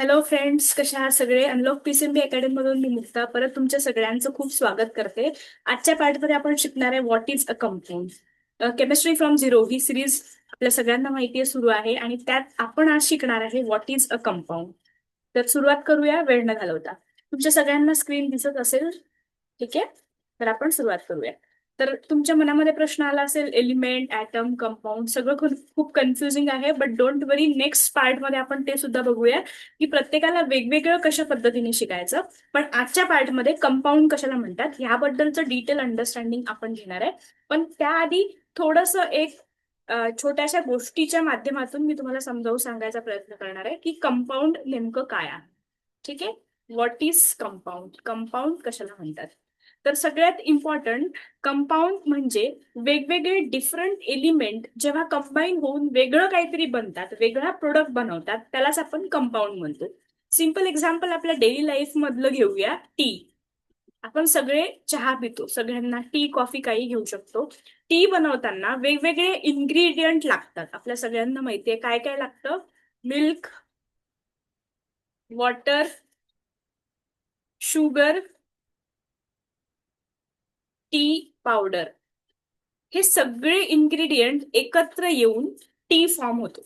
Hello friends, कशा आहात सगळे? अनलॉक पीसीएमबी अकॅडमी मधून मी मुक्ता परत तुमच्या सगळ्यांचं खूप स्वागत करते. आजच्या पार्टमध्ये आपण शिकणार आहे what is a compound. Chemistry from zero he series आपल्या सगळ्यांना माहिती आहे सुरू आहे आणि त्यात आपण आज शिकणार आहे व्हॉट इज अ कंपाऊंड. तर सुरुवात करूया वेळ न घालवता. तुमच्या सगळ्यांना स्क्रीन दिसत असेल? ठीक आहे, तर आपण सुरुवात करूया. तर तुमच्या मनामध्ये प्रश्न आला असेल, एलिमेंट, ऍटम, कंपाऊंड सगळं खूप कन्फ्युजिंग आहे. But don't worry, next part मध्ये आपण ते सुद्धा बघूया की प्रत्येकाला वेगवेगळं कशा पद्धतीने शिकायचं. पण आजच्या पार्टमध्ये कंपाऊंड कशाला म्हणतात ह्याबद्दलचं डिटेल अंडरस्टँडिंग आपण घेणार आहे. पण त्याआधी थोडस एक छोट्याशा गोष्टीच्या माध्यमातून मी तुम्हाला समजावून सांगायचा प्रयत्न करणार आहे की कंपाऊंड नेमकं काय आहे. ठीक आहे, व्हॉट इज कंपाऊंड, कंपाऊंड कशाला म्हणतात. तर सगळ्यात इम्पॉर्टंट, कंपाऊंड म्हणजे वेगवेगळे डिफरंट एलिमेंट जेव्हा कंबाईन होऊन वेगळं काहीतरी बनतात, वेगळा प्रोडक्ट बनवतात, त्यालाच आपण कंपाऊंड म्हणतो. सिंपल एक्झाम्पल आपल्या डेली लाईफ मधलं घेऊया, टी. आपण सगळे चहा पितो, सगळ्यांना टी कॉफी काही घेऊ शकतो. टी बनवताना वेगवेगळे इन्ग्रेडियंट लागतात. आपल्या सगळ्यांना माहितीये काय काय लागतं. Milk, water, sugar, tea powder. हे सगळे इन्ग्रेडियंट एकत्र येऊन टी फॉर्म होतो.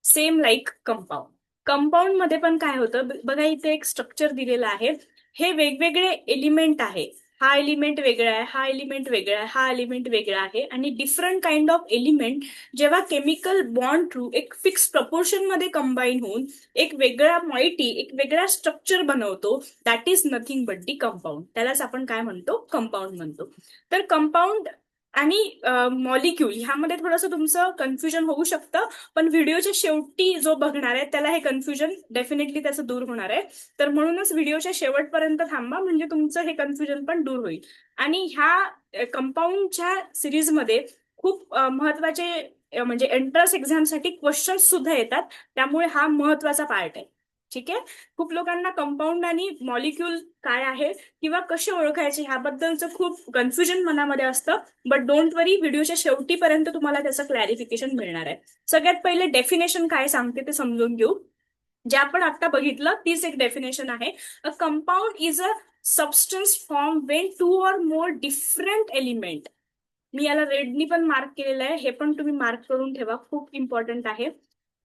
Same like compound. कंपाऊंड मध्ये पण काय होतं बघा, इथे एक स्ट्रक्चर दिलेलं आहे. हे वेगवेगळे एलिमेंट आहे. हा एलिमेंट वेगळा आहे, हा एलिमेंट वेगळा आहे, हा एलिमेंट वेगळा आहे. आणि डिफरंट काइंड ऑफ एलिमेंट जेव्हा केमिकल बॉन्ड थ्रू एक फिक्स प्रपोर्शन मध्ये कंबाईन होऊन एक वेगळा मॉइटी, एक वेगळा स्ट्रक्चर बनवतो, that is nothing but the compound. त्यालाच आपण काय म्हणतो, कंपाऊंड म्हणतो. तर कंपाऊंड आणि मॉलिक्यूल ह्यामध्ये थोडंसं तुमचं कन्फ्युजन होऊ शकतं. पण व्हिडिओच्या शेवटी जो बघणार आहे त्याला हे कन्फ्युजन डेफिनेटली त्याचं दूर होणार आहे. तर म्हणूनच व्हिडिओच्या शेवटपर्यंत थांबा, म्हणजे तुमचं हे कन्फ्युजन पण दूर होईल. आणि ह्या कंपाऊंडच्या सिरीजमध्ये खूप महत्वाचे म्हणजे एंट्रन्स एक्झामसाठी क्वेश्चन्स सुद्धा येतात. त्यामुळे हा महत्वाचा पार्ट आहे. ठीक आहे. खूप लोकांना कंपाऊंड आणि मॉलिक्यूल काय आहे किंवा कसे ओळखायचे ह्याबद्दलचं खूप कन्फ्युजन मनामध्ये असतं. बट डोंट वरी, व्हिडिओच्या शेवटीपर्यंत तुम्हाला त्याचं क्लॅरिफिकेशन मिळणार आहे. सगळ्यात पहिले डेफिनेशन काय सांगते ते समजून घेऊ. जे आपण आता बघितलं तीच एक डेफिनेशन आहे. A compound is a substance form when two or more different element. मी याला रेडनी पण मार्क केलेलं आहे, हे पण तुम्ही मार्क करून ठेवा, खूप इम्पॉर्टंट आहे.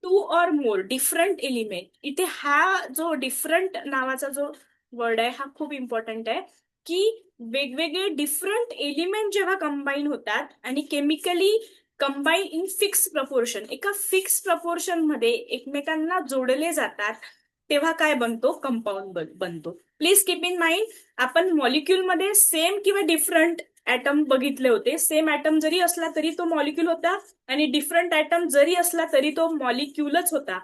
To or more different element. इथे हा जो डिफरंट नावाचा जो वर्ड आहे हा खूप इम्पॉर्टंट आहे. की वेगवेगळे डिफरंट एलिमेंट जेव्हा कंबाईन होतात आणि chemically combine in fix proportion, एका फिक्स प्रपोर्शन मध्ये एकमेकांना जोडले जातात, तेव्हा काय बनतो, कंपाऊंड बनतो. प्लीज कीप इन माइंड, आपण मॉलिक्यूल मध्ये सेम किंवा डिफरंट ऍटम बघितले होते. सेम ऍटम जरी असला तरी तो मॉलिक्यूल होता आणि डिफरंट ऍटम जरी असला तरी तो मॉलिक्यूलच होता.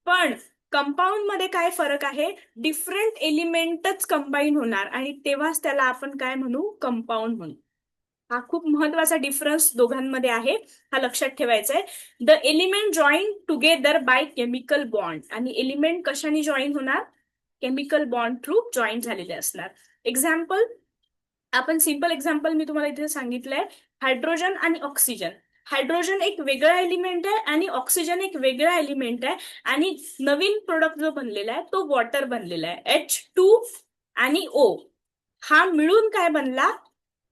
पण कंपाऊंड मध्ये काय फरक आहे, डिफरंट एलिमेंटच कंबाईन होणार आणि तेव्हाच त्याला आपण काय म्हणू, कंपाऊंड म्हणू. हा खूप महत्वाचा डिफरन्स दोघांमध्ये आहे, हा लक्षात ठेवायचा आहे. The element join together by chemical bond. आणि एलिमेंट कशाने जॉईन होणार, केमिकल बॉन्ड थ्रू जॉईन झालेले असणार. एक्झाम्पल, आपण सिंपल एक्झाम्पल मी तुम्हाला इथे सांगितलंय. हायड्रोजन आणि ऑक्सिजन. हायड्रोजन एक वेगळा एलिमेंट आहे आणि ऑक्सिजन एक वेगळा एलिमेंट आहे. आणि नवीन प्रोडक्ट जो बनलेला आहे तो वॉटर बनलेला आहे, H2 आणि O. हा मिळून काय बनला,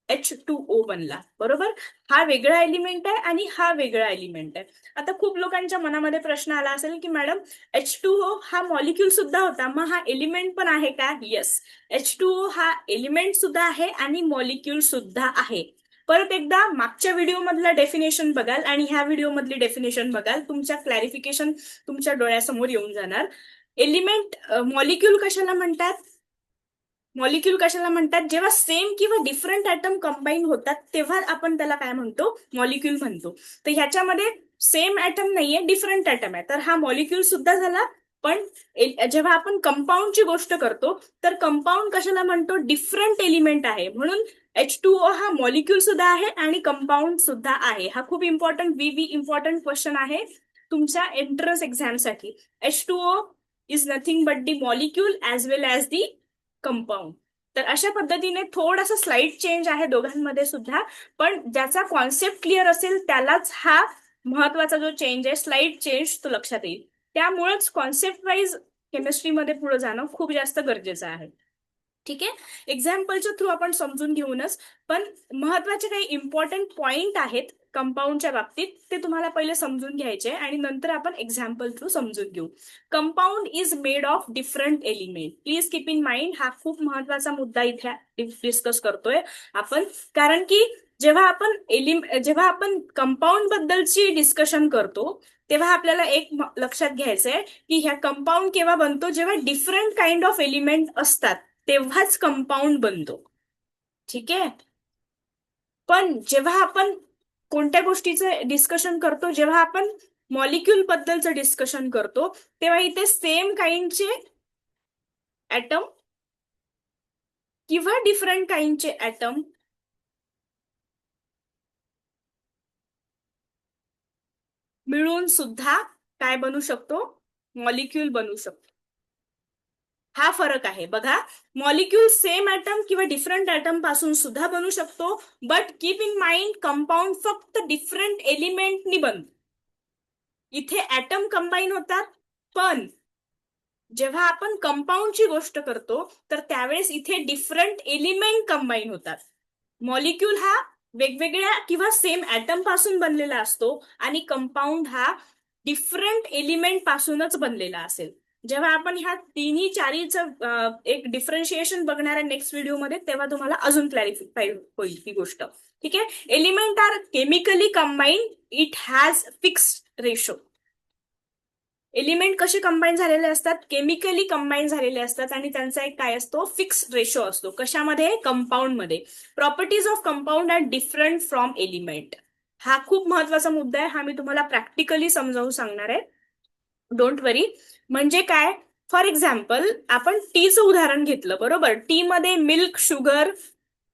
H2O बनला. बरोबर. हा वेगळा एलिमेंट आहे आणि हा वेगळा एलिमेंट आहे. आता खूप लोकांच्या मनामध्ये प्रश्न आला असेल की मॅडम, H2O हा मॉलिक्यूल सुद्धा होता, मग हा एलिमेंट पण आहे का? येस, H2O हा एलिमेंट सुद्धा आहे आणि मॉलिक्यूल सुद्धा आहे. परत एकदा मागच्या व्हिडिओ मधलं डेफिनेशन बघाल आणि ह्या व्हिडिओ मधली डेफिनेशन बघाल, तुमच्या क्लॅरिफिकेशन तुमच्या डोळ्यासमोर येऊन जाणार. एलिमेंट, मॉलिक्यूल कशाला म्हणतात, मॉलिक्यूल कशाला म्हणतात, जेव्हा सेम किंवा डिफरंट ऍटम कंबाईन होतात तेव्हा आपण त्याला काय म्हणतो, मॉलिक्यूल म्हणतो. तर ह्याच्यामध्ये सेम ऍटम नाहीये, डिफरंट ऍटम आहे, तर हा मॉलिक्यूल सुद्धा झाला. पण जेव्हा आपण कंपाऊंडची गोष्ट करतो तर कंपाऊंड कशाला म्हणतो, डिफरंट एलिमेंट आहे, म्हणून H2O हा मॉलिक्यूल सुद्धा आहे आणि कंपाऊंड सुद्धा आहे. हा खूप इम्पॉर्टंट इम्पॉर्टंट क्वेश्चन आहे तुमच्या एंट्रन्स एक्झामसाठी. H2O is nothing but the molecule as well as the compound. तर अशा पद्धतीने थोडासा स्लाइड चेंज आहे दोघांमध्ये सुद्धा. पण ज्याचा कॉन्सेप्ट क्लिअर असेल त्यालाच हा महत्वाचा जो चेंज आहे, स्लाइड चेंज, तो लक्षात येईल. त्यामुळेच कॉन्सेप्ट वाईज केमिस्ट्रीमध्ये पुढे जाणं खूप जास्त गरजेचं आहे. ठीक आहे, एक्झाम्पलच्या थ्रू आपण समजून घेऊनच, पण महत्वाचे काही इम्पॉर्टंट पॉइंट आहेत कंपाऊंडच्या बाबतीत, ते तुम्हाला पहिले समजून घ्यायचे आणि नंतर आपण एक्झाम्पल थ्रू समजून घेऊ. Compound is made of different element. Please keep in mind, हा खूप महत्वाचा मुद्दा इथे डिस्कस करतोय आपण. कारण की जेव्हा आपण कंपाऊंड बद्दलची डिस्कशन करतो, तेव्हा आपल्याला एक लक्षात घ्यायचंय की ह्या कंपाऊंड केव्हा बनतो, जेव्हा डिफरंट काइंड ऑफ एलिमेंट असतात तेव्हाच कंपाऊंड बनतो. ठीक आहे, पण जेव्हा आपण कोणत्या गोष्टीचं डिस्कशन करतो, जेव्हा आपण मॉलिक्यूल बद्दलचं डिस्कशन करतो, तेव्हा इथे सेम काइंडचे ऍटम किंवा डिफरंट काइंडचे ऍटम मिळून सुद्धा काय बनू शकतो, मॉलिक्यूल बनू शकतो. हा फरक आहे बघा. मॉलिक्यूल सेम ऍटम किंवा डिफरंट ऍटम पासून सुद्धा बनू शकतो, but keep in mind compound फक्त डिफरंट एलिमेंटनी बनतो. इथे ऍटम कंबाईन होतात, पण जेव्हा आपण कंपाऊंडची गोष्ट करतो तर त्यावेळेस इथे डिफरंट एलिमेंट कंबाईन होतात. मॉलिक्यूल हा वेगवेगळ्या किंवा सेम ऍटम पासून बनलेला असतो आणि कंपाऊंड हा डिफरंट एलिमेंट पासूनच बनलेला असेल. जेव्हा आपण ह्या तिन्ही चारीचं एक डिफरन्शिएशन बघणार आहे नेक्स्ट व्हिडिओमध्ये, तेव्हा तुम्हाला अजून क्लॅरिफाय होईल ही गोष्ट. ठीक आहे, element are chemically combined, it has fixed ratio. Element कसे कंबाईन झालेले असतात, केमिकली कंबाईन झालेले असतात आणि त्यांचा एक काय असतो, फिक्स रेशो असतो. कशामध्ये, कंपाऊंड मध्ये. Properties of compound are different from element. हा खूप महत्वाचा मुद्दा आहे, हा मी तुम्हाला प्रॅक्टिकली समजावून सांगणार आहे, डोंट वरी. म्हणजे काय, फॉर एक्झाम्पल आपण टीचं उदाहरण घेतलं, बरोबर. टी मध्ये milk, sugar,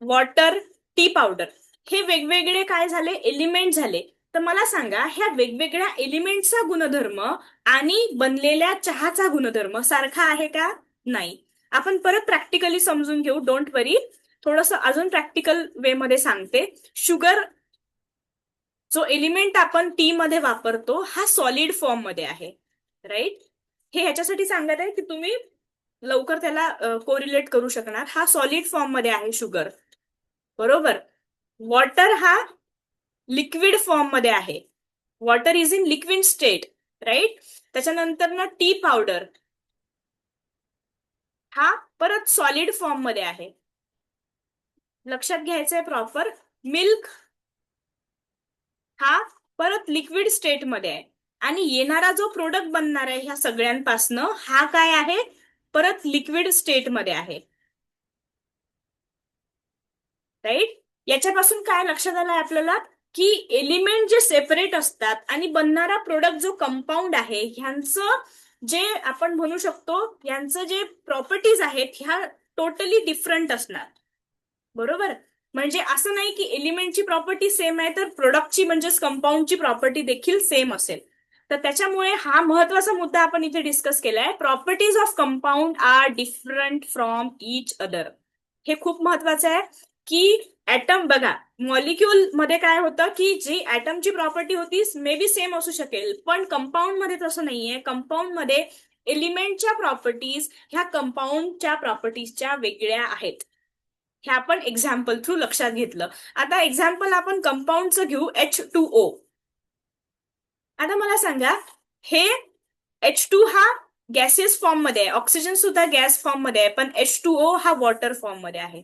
water, tea powder हे वेगवेगळे काय झाले, एलिमेंट झाले. तर मला सांगा, ह्या वेगवेगळ्या एलिमेंटचा गुणधर्म आणि बनलेल्या चहाचा गुणधर्म सारखा आहे का, नाही. आपण परत प्रॅक्टिकली समजून घेऊ, डोंट वरी. थोडस अजून प्रॅक्टिकल वे मध्ये सांगते. शुगर जो एलिमेंट आपण टी मध्ये वापरतो हा सॉलिड फॉर्म मध्ये आहे, राईट. हे ह्याच्यासाठी सांगत आहे की तुम्ही लवकर त्याला कोरिलेट करू शकणार. हा सॉलिड फॉर्म मध्ये आहे शुगर, बरोबर. वॉटर हा लिक्विड फॉर्म मध्ये आहे, water is in liquid state, right. त्याच्यानंतर ना टी पावडर हा परत सॉलिड फॉर्म मध्ये आहे. लक्षात घ्यायचंय प्रॉपर. मिल्क हा परत लिक्विड स्टेट मध्ये आहे आणि येणारा जो प्रोडक्ट बनणार आहे ह्या सगळ्यांपासनं हा काय आहे, परत लिक्विड स्टेट मध्ये आहे, राईट. याच्यापासून काय लक्षात आलंय आपल्याला, की एलिमेंट जे सेपरेट असतात आणि बनणारा प्रोडक्ट जो कंपाऊंड आहे, ह्यांचं जे आपण म्हणू शकतो, यांचं जे प्रॉपर्टीज आहेत ह्या टोटली डिफरंट असणार, बरोबर. म्हणजे असं नाही की एलिमेंटची प्रॉपर्टी सेम आहे तर प्रोडक्टची म्हणजेच कंपाऊंडची प्रॉपर्टी देखील सेम असेल. तर त्याच्यामुळे हा महत्वाचा मुद्दा आपण इथे डिस्कस केलाय, properties of compound are different from each other. हे खूप महत्वाचं आहे की ऍटम बघा, मॉलिक्यूल मध्ये काय होतं की जी ऍटमची प्रॉपर्टी होती मे बी सेम असू शकेल, पण कंपाऊंड मध्ये तसं नाहीये. कंपाऊंड मध्ये एलिमेंटच्या प्रॉपर्टीज ह्या कंपाऊंडच्या प्रॉपर्टीजच्या वेगळ्या आहेत. हे आपण एक्झाम्पल थ्रू लक्षात घेतलं. आता एक्झाम्पल आपण कंपाऊंडचं घेऊ, H2O. आता मला सांगा, हे H2 हा गॅसेस फॉर्म मध्ये आहे, ऑक्सिजन सुद्धा गॅस फॉर्म मध्ये आहे, पण H2O हा वॉटर फॉर्म मध्ये आहे,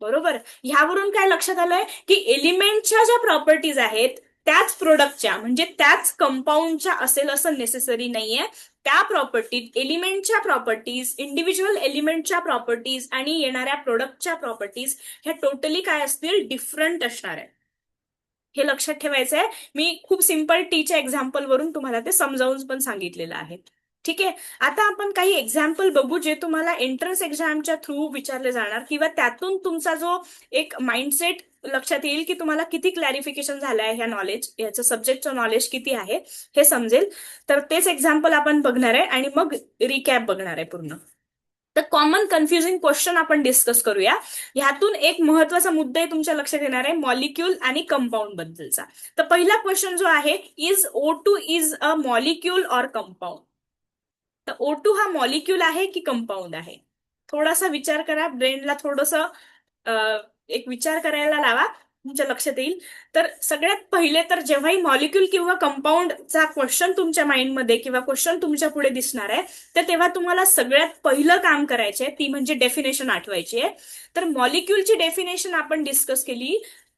बरोबर. ह्यावरून काय लक्षात आलंय की एलिमेंटच्या ज्या प्रॉपर्टीज आहेत त्याच प्रोडक्टच्या म्हणजे त्याच कंपाऊंडच्या असेल असं नेसेसरी नाहीये. त्या प्रॉपर्टीज, एलिमेंटच्या प्रॉपर्टीज, इंडिव्हिज्युअल एलिमेंटच्या प्रॉपर्टीज आणि येणाऱ्या प्रोडक्टच्या प्रॉपर्टीज ह्या टोटली काय असतील, डिफरंट असणार आहे. हे लक्षात ठेवायचं आहे. मी खूप सिंपल टीच्या एक्झाम्पल वरून तुम्हाला ते समजावून पण सांगितलेलं आहे. ठीक आहे, आता आपण काही एक्झाम्पल बघू जे तुम्हाला एंट्रन्स एक्झामच्या थ्रू विचारले जाणार किंवा त्यातून तुमचा जो एक माइंडसेट लक्षात येईल की तुम्हाला किती क्लॅरिफिकेशन झालं आहे, ह्या नॉलेज, ह्याचं सब्जेक्टचं नॉलेज किती आहे हे समजेल. तर तेच एक्झाम्पल आपण बघणार आहे आणि मग रिकॅप बघणार आहे पूर्ण. तर कॉमन कन्फ्युजिंग क्वेश्चन आपण डिस्कस करूया. ह्यातून एक महत्वाचा मुद्दा तुमच्या लक्षात येणार आहे मॉलिक्यूल आणि कंपाऊंड बद्दलचा. तर पहिला क्वेश्चन जो आहे, is O2 is a molecule or compound. तर O2 हा मॉलिक्यूल आहे की कंपाऊंड आहे? थोडासा विचार करा, ब्रेनला एक विचार करायला लावा, तुमच्या लक्षात येईल. तर सगळ्यात पहिले तर जेव्हाही मॉलिक्यूल किंवा कंपाऊंडचा क्वेश्चन तुमच्या माइंडमध्ये किंवा क्वेश्चन तुमच्या पुढे दिसणार आहे, तर तेव्हा तुम्हाला सगळ्यात पहिलं काम करायचे ती म्हणजे डेफिनेशन आठवायची आहे. तर मॉलिक्यूलची डेफिनेशन आपण डिस्कस केली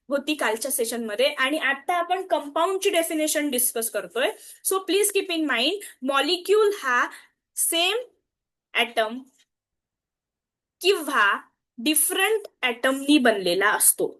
होती कालच्या सेशनमध्ये, आणि आता आपण कंपाऊंडची डेफिनेशन डिस्कस करतोय. So please keep in mind, molecule हा सेम ऍटम किंवा डिफरंट ऍटमनी बनलेला असतो.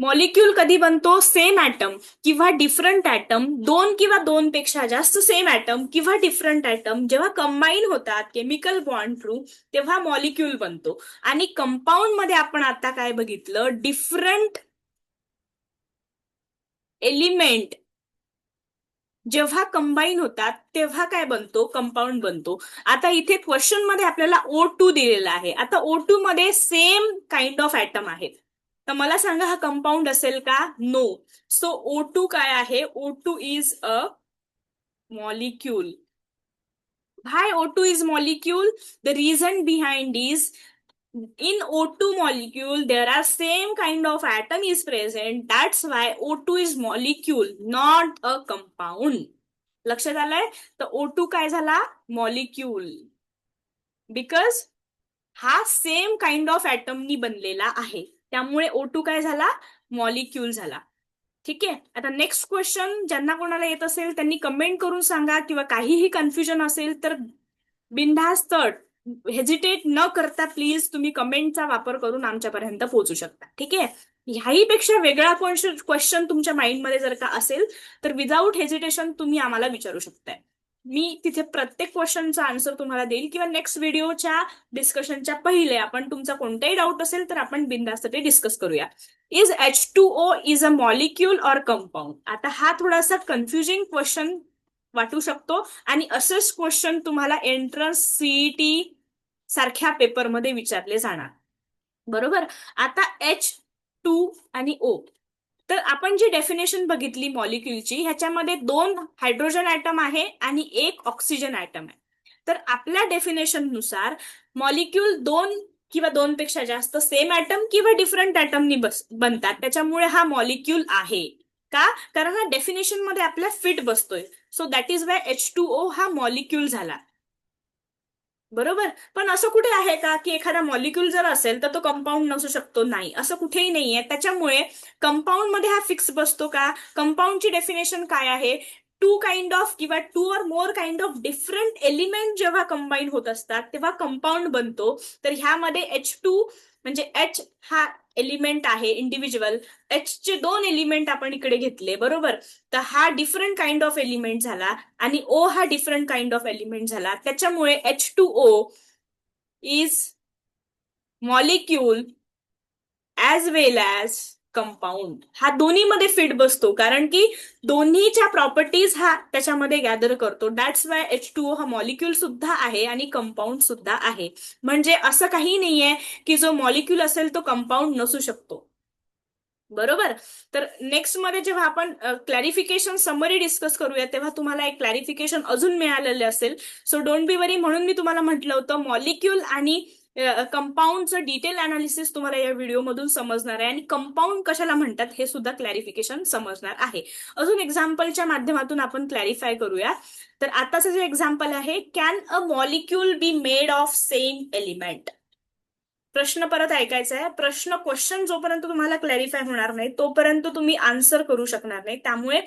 मॉलिक्यूल कधी बनतो? सेम ऍटम किंवा डिफरंट ऍटम, दोन किंवा दोन पेक्षा जास्त सेम ऍटम किंवा डिफरंट ऍटम जेव्हा कंबाईन होतात केमिकल बॉन्ड थ्रू, तेव्हा मॉलिक्यूल बनतो. आणि कंपाऊंड मध्ये आपण आता काय बघितलं? डिफरंट एलिमेंट जेव्हा कंबाईन होतात तेव्हा काय बनतो? कंपाऊंड बनतो. आता इथे क्वेश्चन मध्ये आपल्याला O2 दिलेला आहे. आता O2 मध्ये सेम काइंड ऑफ ऍटम आहेत, तर मला सांगा हा कंपाऊंड असेल का? नो. सो O2 काय आहे? O2 is a molecule. Why O2 is molecule? The reason behind is, in O2 molecule there are same kind of atom is present. That's why O2 is molecule, not a compound. लक्षात आलंय? तर O2 काय झाला? Molecule. Because हा same kind of ऍटमनी बनलेला आहे, त्यामुळे O2 काय झाला? मॉलिक्यूल झाला. ठीक आहे. आता नेक्स्ट क्वेश्चन ज्यांना कोणाला येत असेल त्यांनी कमेंट करून सांगा, किंवा काहीही कन्फ्युजन असेल तर बिनधास्त हेजिटेट न करता प्लीज तुम्ही कमेंटचा वापर करून आमच्यापर्यंत पोहोचू शकता. ठीक आहे. ह्याही पेक्षा वेगळा क्वेश्चन तुमच्या माइंडमध्ये जर का असेल तर विदाऊट हेजिटेशन तुम्ही आम्हाला विचारू शकताय. मी तिथे प्रत्येक क्वेश्चनचा आन्सर तुम्हाला देईल, किंवा नेक्स्ट व्हिडिओच्या डिस्कशनच्या पहिले आपण तुमचा कोणताही डाऊट असेल तर आपण बिनधास्त ते डिस्कस करूया. Is H2O is a molecule or compound? आता हा थोडासा कन्फ्युजिंग क्वेश्चन वाटू शकतो, आणि असंच क्वेश्चन तुम्हाला एंट्रन्स सीईटी सारख्या पेपरमध्ये विचारले जाणार. बरोबर. आता H2 आणि O, तर आपण जी डेफिनेशन बघितली मॉलिक्यूलची, ह्याच्यामध्ये 2 हायड्रोजन ऍटम आहे आणि 1 ऑक्सिजन ऍटम आहे. तर आपल्या डेफिनेशन नुसार मॉलिक्यूल 2 किंवा 2 पेक्षा जास्त सेम ऍटम किंवा डिफरंट ऍटमनी बनतात, त्याच्यामुळे हा मॉलिक्यूल आहे. का? कारण हा डेफिनेशन मध्ये आपल्या फिट बसतोय. So that is why H2O हा मॉलिक्यूल झाला. बरोबर. पण असं कुठे आहे का की एखादा मॉलिक्यूल जर असेल तर तो कंपाऊंड नसू शकतो? नाही, असं कुठेही नाहीये. त्याच्यामुळे कंपाऊंड मध्ये हा फिक्स बसतो का? कंपाऊंडची डेफिनेशन काय आहे? टू काइंड ऑफ किंवा टू और more kind of different element जेव्हा कंबाईन होत असतात तेव्हा कंपाऊंड बनतो. तर ह्यामध्ये H2 म्हणजे H हा एलिमेंट आहे इंडिव्हिज्युअल, H चे 2 एलिमेंट आपण इकडे घेतले. बरोबर. तर हा डिफरंट काइंड ऑफ एलिमेंट झाला, आणि O हा डिफरंट काइंड ऑफ एलिमेंट झाला. त्याच्यामुळे H2O is molecule as well as compound. हा दोन्हीमध्ये फिट बसतो, कारण की दोन्हीच्या प्रॉपर्टीज हा त्याच्यामध्ये गॅदर करतो. दॅट्स वाय H2O हा मॉलिक्यूल सुद्धा आहे आणि कंपाऊंड सुद्धा आहे. म्हणजे असं काही नाहीये की जो मॉलिक्यूल असेल तो कंपाऊंड नसू शकतो. बरोबर. तर नेक्स्ट मध्ये जेव्हा आपण क्लॅरिफिकेशन समरी डिस्कस करूया तेव्हा तुम्हाला एक क्लॅरिफिकेशन अजून मिळालेले असेल. सो डोंट बी वरी, म्हणून मी तुम्हाला म्हटलं होतं मॉलिक्यूल आणि कंपाऊंडचं डिटेल अनालिसिस तुम्हाला या व्हिडिओमधून समजणार आहे, आणि कंपाऊंड कशाला म्हणतात हे सुद्धा क्लॅरिफिकेशन समजणार आहे. अजून एक्झाम्पलच्या माध्यमातून आपण क्लॅरिफाय करूया. तर आताचं जे एक्झाम्पल आहे, can a molecule be made of same element? प्रश्न परत ऐकायचा आहे. क्वेश्चन जोपर्यंत तुम्हाला क्लॅरिफाय होणार नाही तोपर्यंत तुम्ही आन्सर करू शकणार नाही. त्यामुळे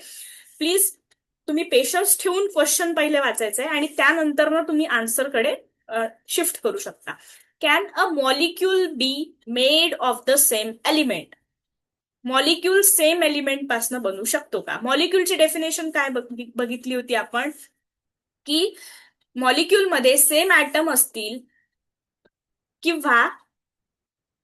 प्लीज तुम्ही पेशन्स ठेवून क्वेश्चन पहिले वाचायचं आहे, आणि त्यानंतर ना तुम्ही आन्सरकडे शिफ्ट करू शकता. Can a molecule be made of the same element? Molecule same element पासून बनू शकतो का? मॉलिक्यूलची डेफिनेशन काय बघितली होती आपण, की मॉलिक्यूलमध्ये सेम ऍटम असतील किंवा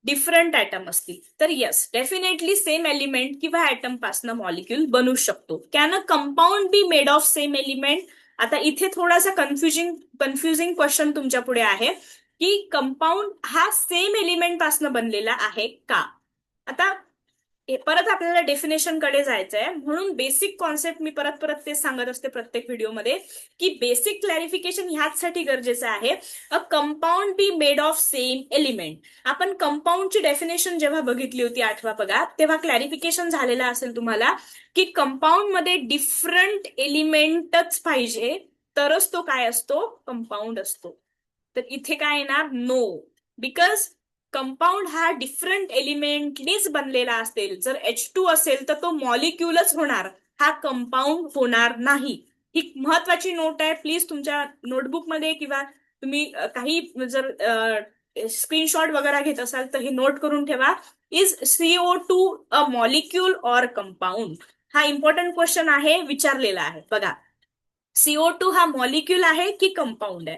डिफरंट ऍटम असतील तर येस, डेफिनेटली सेम एलिमेंट किंवा ऍटम पासून मॉलिक्यूल बनू शकतो. Can a compound be made of same element? आता इथे थोडासा कन्फ्युजिंग क्वेश्चन तुमच्या पुढे आहे, की कंपाऊंड हा सेम एलिमेंट पासून बनलेला आहे का? आता परत आपल्याला डेफिनेशन कडे जायचं आहे, म्हणून बेसिक कॉन्सेप्ट मी परत परत तेच सांगत असते प्रत्येक व्हिडिओमध्ये, की बेसिक क्लॅरिफिकेशन ह्याचसाठी गरजेचं आहे. A compound be made of same element. आपण कंपाऊंडची डेफिनेशन जेव्हा बघितली होती, आठवा बघा, तेव्हा क्लॅरिफिकेशन झालेलं असेल तुम्हाला की कंपाऊंड मध्ये डिफरंट एलिमेंटच पाहिजे तरच तो काय असतो, कंपाऊंड असतो. तर इथे काय येणार, नो. बिकॉज कंपाऊंड हा डिफरंट एलिमेंटनीच बनलेला असेल. जर H2 असेल तर तो मॉलिक्यूलच होणार, हा कंपाऊंड होणार नाही. ही महत्वाची नोट आहे. प्लीज तुमच्या नोटबुकमध्ये किंवा तुम्ही काही जर स्क्रीनशॉट वगैरे घेत असाल तर हे नोट करून ठेवा. Is CO2 a molecule or compound? हा इम्पॉर्टंट क्वेश्चन आहे, विचारलेला आहे बघा. CO2 हा मॉलिक्यूल आहे की कंपाऊंड आहे?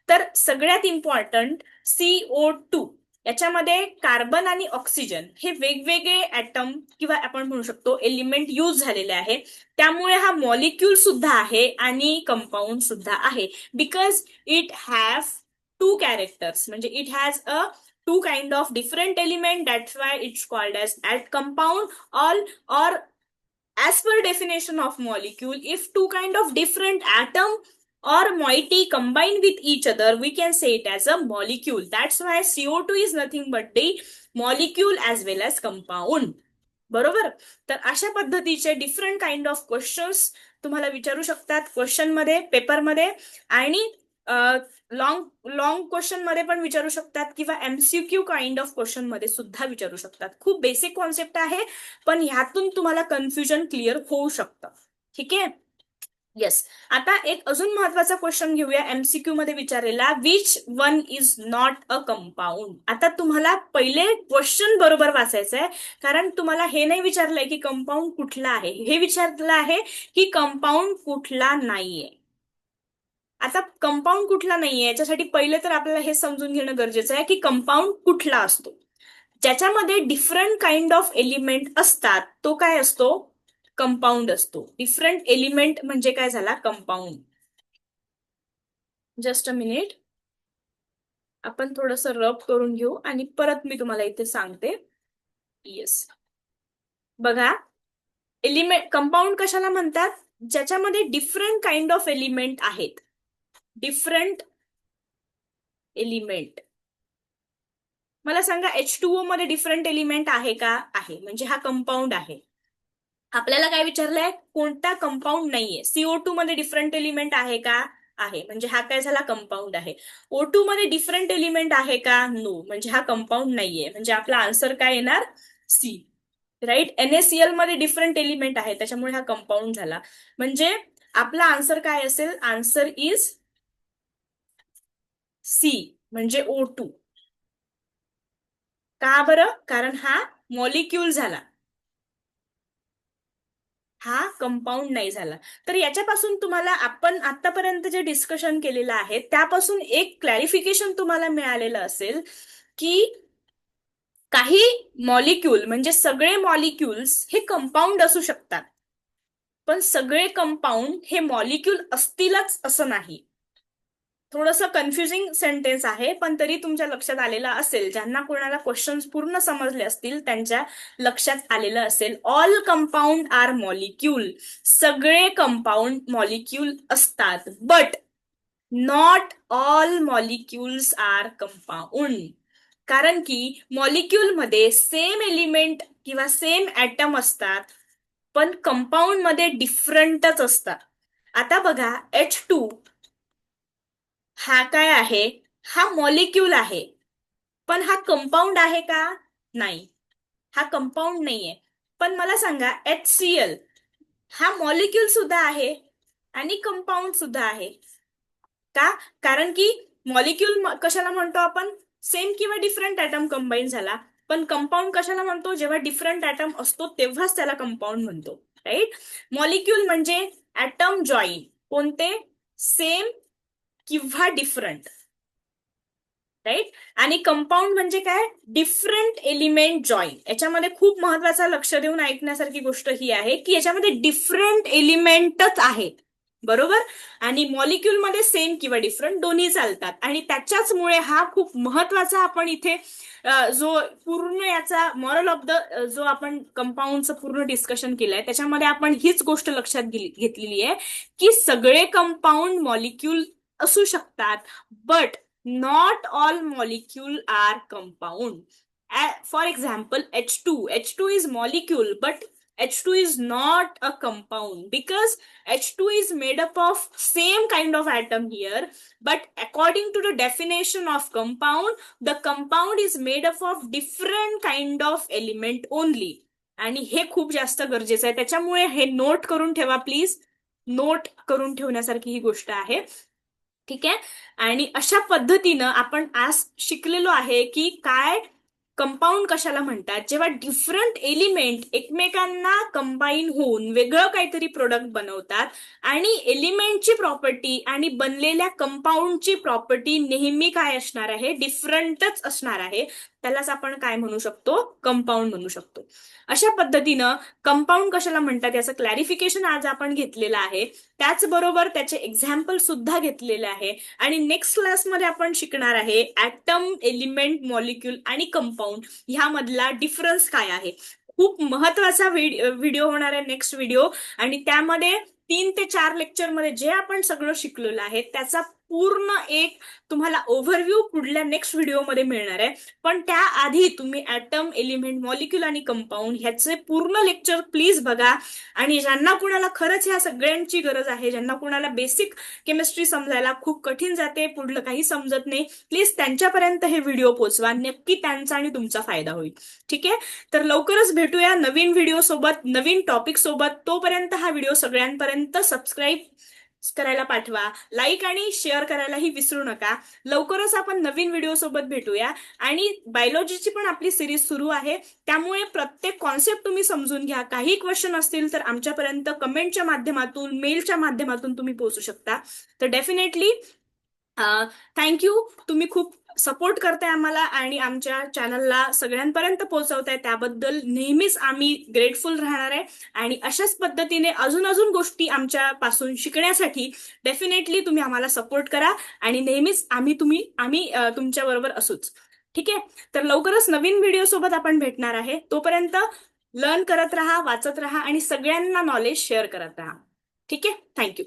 तर सगळ्यात इम्पॉर्टंट CO2 याच्यामध्ये कार्बन आणि ऑक्सिजन हे वेगवेगळे ऍटम किंवा आपण म्हणू शकतो एलिमेंट यूज झालेले आहे. त्यामुळे हा मॉलिक्यूल सुद्धा आहे आणि कंपाऊंड सुद्धा आहे. Because it have two characters, म्हणजे it has a two kind of different element. That's why it's called as at compound. All or as per definition of molecule, if two kind of different atom or moiety combine with each other, we can say it as a molecule. That's why CO2 is nothing but the molecule as well as compound. बरोबर. तर अशा पद्धतीचे different kind of questions तुम्हाला विचारू शकतात question मध्ये, पेपरमध्ये. आणि लॉंग लॉंग क्वेश्चन मध्ये पण विचारू शकतात किंवा MCQ काइंड ऑफ क्वेश्चन मध्ये सुद्धा विचारू शकतात. खूप बेसिक कॉन्सेप्ट आहे, पण ह्यातून तुम्हाला कन्फ्युजन क्लिअर होऊ शकतं. ठीक आहे. येस. आता एक अजून महत्वाचा क्वेश्चन घेऊया MCQ मध्ये विचारलेला, which one is not a compound. आता तुम्हाला पहिले क्वेश्चन बरोबर वाचायचं आहे, कारण तुम्हाला हे नाही विचारलंय की कंपाऊंड कुठला आहे, हे विचारलं आहे की कंपाऊंड कुठला नाहीये. आता कंपाऊंड कुठला नाहीये याच्यासाठी पहिले तर आपल्याला हे समजून घेणं गरजेचं आहे की कंपाऊंड कुठला असतो. ज्याच्यामध्ये डिफरंट काइंड ऑफ एलिमेंट असतात तो काय असतो, कंपाऊंड असतो. डिफरंट एलिमेंट म्हणजे काय झाला, कंपाऊंड. जस्ट अ मिनिट, आपण थोडस रब करून घेऊ आणि परत मी तुम्हाला इथे सांगते. येस. बघा, एलिमेंट कंपाऊंड कशाला म्हणतात, ज्याच्यामध्ये डिफरंट काइंड ऑफ एलिमेंट आहेत. Different element. मला सांगा H2O मध्ये डिफरंट एलिमेंट आहे का, आहे, म्हणजे हा कंपाऊंड आहे. आपल्याला काय विचारलंय, कोणता कंपाऊंड नाहीये. CO2 मध्ये डिफरंट एलिमेंट आहे का, आहे, म्हणजे हा काय झाला, कंपाऊंड आहे. O2 मध्ये डिफरंट एलिमेंट आहे का, नो, म्हणजे हा कंपाऊंड नाहीये. म्हणजे आपला आन्सर काय येणार, सी. राईट. NaCl मध्ये डिफरंट एलिमेंट आहे, त्याच्यामुळे हा कंपाऊंड झाला. म्हणजे आपला आन्सर काय असेल, आन्सर इज सी, म्हणजे O2. का बरं, कारण हा मॉलिक्यूल झाला, हा कंपाऊंड नाही झाला. तर याच्यापासून तुम्हाला आपण आतापर्यंत जे डिस्कशन केलेलं आहे त्यापासून एक क्लॅरिफिकेशन तुम्हाला मिळालेलं असेल की काही मॉलिक्यूल म्हणजे सगळे मॉलिक्युल्स हे कंपाऊंड असू शकतात, पण सगळे कंपाऊंड हे मॉलिक्यूल असतीलच असं नाही. थोडंसं कन्फ्युजिंग सेंटेन्स आहे, पण तरी तुमच्या लक्षात आलेलं असेल. ज्यांना कोणाला क्वेश्चन्स पूर्ण समजले असतील त्यांच्या लक्षात आलेलं असेल. All compound are molecule. सगळे कंपाऊंड मॉलिक्यूल असतात, but not all molecules are compound. कारण की मॉलिक्यूल मध्ये सेम एलिमेंट किंवा सेम ऍटम असतात, पण कंपाऊंड मध्ये डिफरंटच असतात. आता बघा, H2 हा काय आहे, हा मॉलिक्यूल आहे, पण हा कंपाऊंड आहे का, नाही, हा कंपाऊंड नाहीये. पण मला सांगा, HCl हा मॉलिक्यूल सुद्धा आहे आणि कंपाऊंड सुद्धा आहे. का, कारण की मॉलिक्यूल कशाला म्हणतो आपण, सेम किंवा डिफरंट ऍटम कंबाईन झाला. पण कंपाऊंड कशाला म्हणतो, जेव्हा डिफरंट ऍटम असतो तेव्हाच त्याला कंपाऊंड म्हणतो. राईट. मॉलिक्यूल म्हणजे ऍटम जॉईन, कोणते, सेम किंवा डिफरंट. राईट. आणि कंपाऊंड म्हणजे काय, डिफरंट एलिमेंट जॉईन. याच्यामध्ये खूप महत्वाचा लक्ष देऊन ऐकण्यासारखी गोष्ट ही आहे की याच्यामध्ये डिफरंट एलिमेंटच आहेत, बरोबर. आणि मॉलिक्यूल मध्ये सेम किंवा डिफरंट दोन्ही चालतात. आणि त्याच्याचमुळे हा खूप महत्वाचा आपण इथे जो पूर्ण याचा मॉरल ऑफ द जो आपण कंपाऊंडचं पूर्ण डिस्कशन केलंय त्याच्यामध्ये आपण हीच गोष्ट लक्षात घेतलेली आहे की सगळे कंपाऊंड मॉलिक्यूल असू शकतात, but not all molecule are compound. For example H2 is molecule, but H2 is not a compound because H2 is made up of same kind of atom here, but according to the definition of compound, the compound is made up of different kind of element only. आणि हे खूप जास्त गरजेचं आहे, त्याच्यामुळे हे note करून ठेवा प्लीज. नोट करून ठेवण्यासारखी ही गोष्ट आहे. ठीक आहे. आणि अशा पद्धतीनं आपण आज शिकलेलो आहे की काय कंपाऊंड कशाला म्हणतात, जेव्हा डिफरंट एलिमेंट एकमेकांना कंबाईन होऊन वेगळं काहीतरी प्रोडक्ट बनवतात आणि एलिमेंटची प्रॉपर्टी आणि बनलेल्या कंपाऊंडची प्रॉपर्टी नेहमी काय असणार आहे, डिफरंटच असणार आहे. त्यालाच आपण काय म्हणू शकतो, कंपाऊंड म्हणू शकतो. अशा पद्धतीनं कंपाऊंड कशाला म्हणतात याचं क्लॅरिफिकेशन आज आपण घेतलेलं आहे. त्याचबरोबर त्याचे एक्झाम्पल सुद्धा घेतलेले आहे. आणि नेक्स्ट क्लासमध्ये आपण शिकणार आहे ऍटम, एलिमेंट, मॉलिक्यूल आणि कंपाऊंड ह्यामधला डिफरन्स काय आहे. खूप महत्वाचा व्हिडिओ होणार आहे नेक्स्ट व्हिडिओ. आणि त्यामध्ये 3 ते 4 लेक्चर मध्ये जे आपण सगळं शिकलेलं आहे त्याचा पूर्ण एक तुम्हाला ओव्हरव्ह्यू पुढल्या नेक्स्ट व्हिडिओमध्ये मिळणार आहे. पण त्याआधी तुम्ही ऍटम, एलिमेंट, मॉलिक्यूल आणि कंपाऊंड ह्याचे पूर्ण लेक्चर प्लीज बघा. आणि ज्यांना कुणाला खरंच ह्या सगळ्यांची गरज आहे, ज्यांना कुणाला बेसिक केमिस्ट्री समजायला खूप कठीण जाते, पुढलं काही समजत नाही, प्लीज त्यांच्यापर्यंत हे व्हिडिओ पोहोचवा. नक्की त्यांचा आणि तुमचा फायदा होईल. ठीक आहे. तर लवकरच भेटूया नवीन व्हिडिओ सोबत, नवीन टॉपिक सोबत. तोपर्यंत हा व्हिडिओ सगळ्यांपर्यंत सबस्क्राईब करायला पाठवा, लाईक आणि शेअर करायलाही विसरू नका. लवकरच आपण नवीन व्हिडिओ सोबत भेटूया. आणि बायोलॉजीची पण आपली सिरीज सुरू आहे, त्यामुळे प्रत्येक कॉन्सेप्ट तुम्ही समजून घ्या. काही क्वेश्चन असतील तर आमच्यापर्यंत कमेंटच्या माध्यमातून, मेलच्या माध्यमातून तुम्ही पोहोचू शकता. तर डेफिनेटली थँक्यू. तुम्ही खूप सपोर्ट करताय आम्हाला आणि आमच्या चॅनलला सगळ्यांपर्यंत पोहोचवताय, त्याबद्दल नेहमीच आम्ही ग्रेटफुल राहणार आहे. आणि अशाच पद्धतीने अजून अजून गोष्टी आमच्या पासून शिकण्यासाठी डेफिनेटली तुम्ही आम्हाला सपोर्ट करा. आणि नेहमीच आम्ही तुमच्या बरोबर असूच. ठीक आहे. तर लवकरच नवीन व्हिडिओ सोबत आपण भेटणार आहे. तोपर्यंत लर्न करत राहा, वाचत राहा आणि सगळ्यांना नॉलेज शेअर करत राहा. ठीक आहे. थँक्यू.